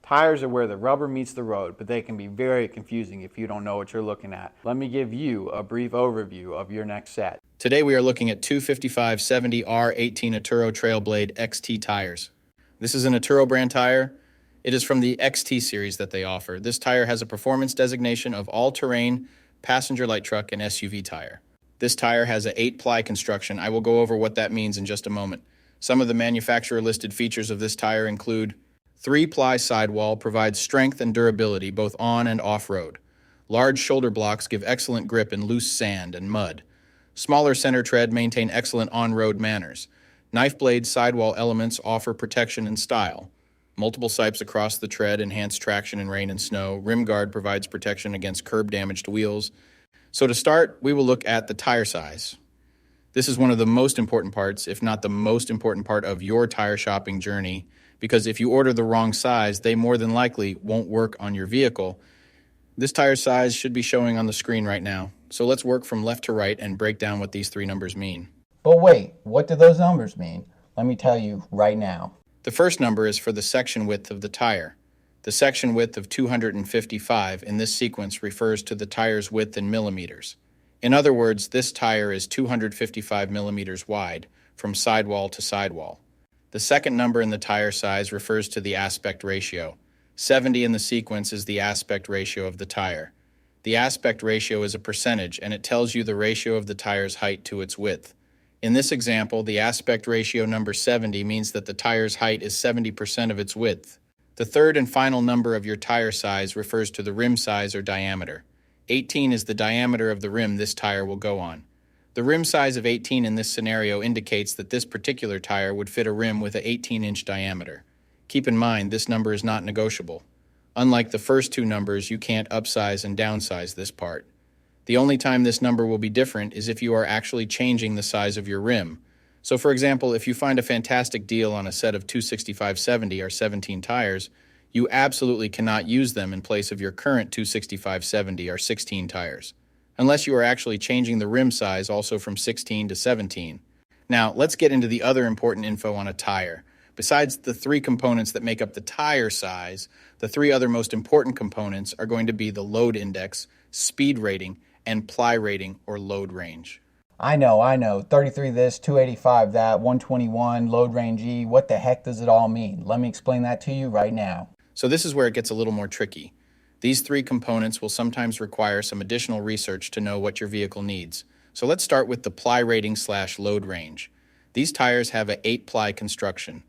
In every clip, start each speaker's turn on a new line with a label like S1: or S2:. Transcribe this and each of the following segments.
S1: Tires are where the rubber meets the road, but they can be very confusing if you don't know what you're looking at. Let me give you a brief overview of your next set.
S2: Today we are looking at 255/70 R18 Atturo Trail Blade XT tires. This is an Atturo brand tire. It is from the XT series that they offer. This tire has a performance designation of all-terrain, passenger light truck, and SUV tire. This tire has an 8-ply construction. I will go over what that means in just a moment. Some of the manufacturer-listed features of this tire include 3-ply sidewall provides strength and durability both on and off-road. Large shoulder blocks give excellent grip in loose sand and mud. Smaller center tread maintain excellent on-road manners. Knife blade sidewall elements offer protection and style. Multiple sipes across the tread enhance traction in rain and snow. Rim guard provides protection against curb damage to wheels. So to start, we will look at the tire size. This is one of the most important parts, if not the most important part of your tire shopping journey, because if you order the wrong size, they more than likely won't work on your vehicle. This tire size should be showing on the screen right now. So let's work from left to right and break down what these three numbers mean.
S1: But wait, what do those numbers mean? Let me tell you right now.
S2: The first number is for the section width of the tire. The section width of 255 in this sequence refers to the tire's width in millimeters. In other words, this tire is 255 millimeters wide from sidewall to sidewall. The second number in the tire size refers to the aspect ratio. 70 in the sequence is the aspect ratio of the tire. The aspect ratio is a percentage, and it tells you the ratio of the tire's height to its width. In this example, the aspect ratio number 70 means that the tire's height is 70% of its width. The third and final number of your tire size refers to the rim size or diameter. 18 is the diameter of the rim this tire will go on. The rim size of 18 in this scenario indicates that this particular tire would fit a rim with an 18-inch diameter. Keep in mind, this number is not negotiable. Unlike the first two numbers, you can't upsize and downsize this part. The only time this number will be different is if you are actually changing the size of your rim. So for example, if you find a fantastic deal on a set of 265/70 or 17 tires, you absolutely cannot use them in place of your current 265/70 or 16 tires, unless you are actually changing the rim size also from 16 to 17. Now, let's get into the other important info on a tire. Besides the three components that make up the tire size, the three other most important components are going to be the load index, speed rating, and ply rating or load range.
S1: I know. 33 this, 285 that, 121, load range E. What the heck does it all mean? Let me explain that to you right now.
S2: So this is where it gets a little more tricky. These three components will sometimes require some additional research to know what your vehicle needs. So let's start with the ply rating / load range. These tires have an 8-ply construction.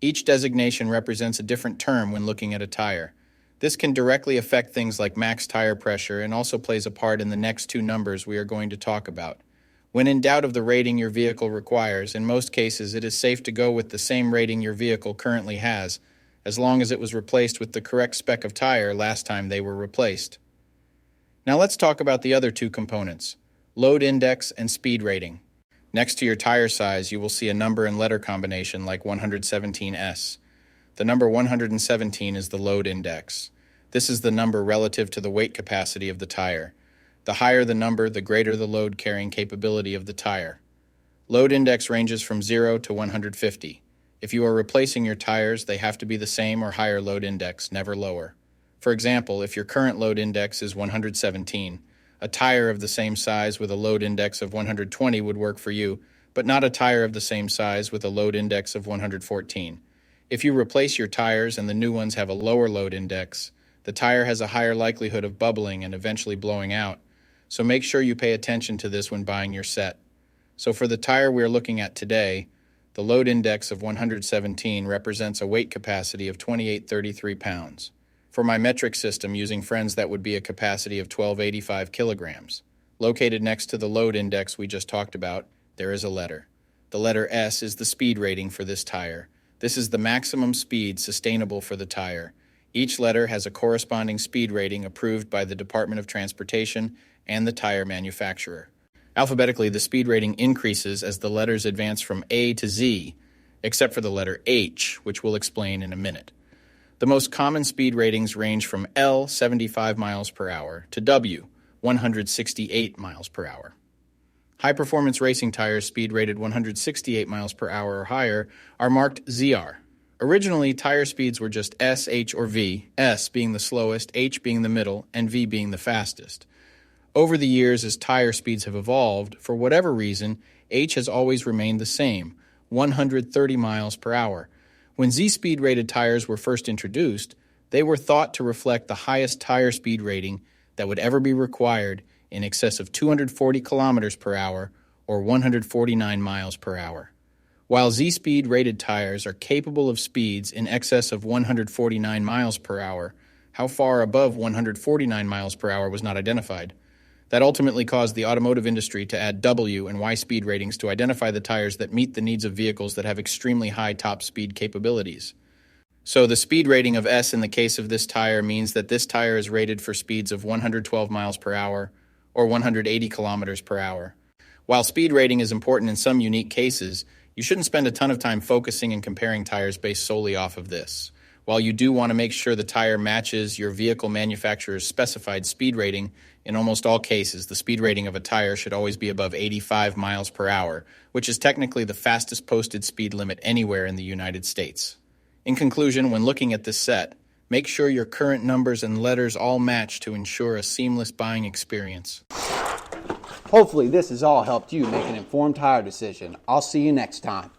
S2: Each designation represents a different term when looking at a tire. This can directly affect things like max tire pressure and also plays a part in the next two numbers we are going to talk about. When in doubt of the rating your vehicle requires, in most cases it is safe to go with the same rating your vehicle currently has, as long as it was replaced with the correct spec of tire last time they were replaced. Now let's talk about the other two components, load index and speed rating. Next to your tire size, you will see a number and letter combination like 117S. The number 117 is the load index. This is the number relative to the weight capacity of the tire. The higher the number, the greater the load carrying capability of the tire. Load index ranges from 0 to 150. If you are replacing your tires, they have to be the same or higher load index, never lower. For example, if your current load index is 117, a tire of the same size with a load index of 120 would work for you, but not a tire of the same size with a load index of 114. If you replace your tires and the new ones have a lower load index, the tire has a higher likelihood of bubbling and eventually blowing out. So make sure you pay attention to this when buying your set. So for the tire we're looking at today, the load index of 117 represents a weight capacity of 2833 pounds. For my metric system using friends, that would be a capacity of 1285 kilograms. Located next to the load index we just talked about, there is a letter. The letter S is the speed rating for this tire. This is the maximum speed sustainable for the tire. Each letter has a corresponding speed rating approved by the Department of Transportation and the tire manufacturer. Alphabetically, the speed rating increases as the letters advance from A to Z, except for the letter H, which we'll explain in a minute. The most common speed ratings range from L, 75 miles per hour, to W, 168 miles per hour. High-performance racing tires speed rated 168 miles per hour or higher are marked ZR. Originally, tire speeds were just S, H, or V, S being the slowest, H being the middle, and V being the fastest. Over the years, as tire speeds have evolved, for whatever reason, H has always remained the same, 130 miles per hour. When Z-speed rated tires were first introduced, they were thought to reflect the highest tire speed rating that would ever be required, in excess of 240 kilometers per hour or 149 miles per hour. While Z-speed rated tires are capable of speeds in excess of 149 miles per hour, how far above 149 miles per hour was not identified. That ultimately caused the automotive industry to add W and Y speed ratings to identify the tires that meet the needs of vehicles that have extremely high top speed capabilities. So the speed rating of S in the case of this tire means that this tire is rated for speeds of 112 miles per hour or 180 kilometers per hour. While speed rating is important in some unique cases, you shouldn't spend a ton of time focusing and comparing tires based solely off of this. While you do want to make sure the tire matches your vehicle manufacturer's specified speed rating, in almost all cases, the speed rating of a tire should always be above 85 miles per hour, which is technically the fastest posted speed limit anywhere in the United States. In conclusion, when looking at this set, make sure your current numbers and letters all match to ensure a seamless buying experience.
S1: Hopefully this has all helped you make an informed tire decision. I'll see you next time.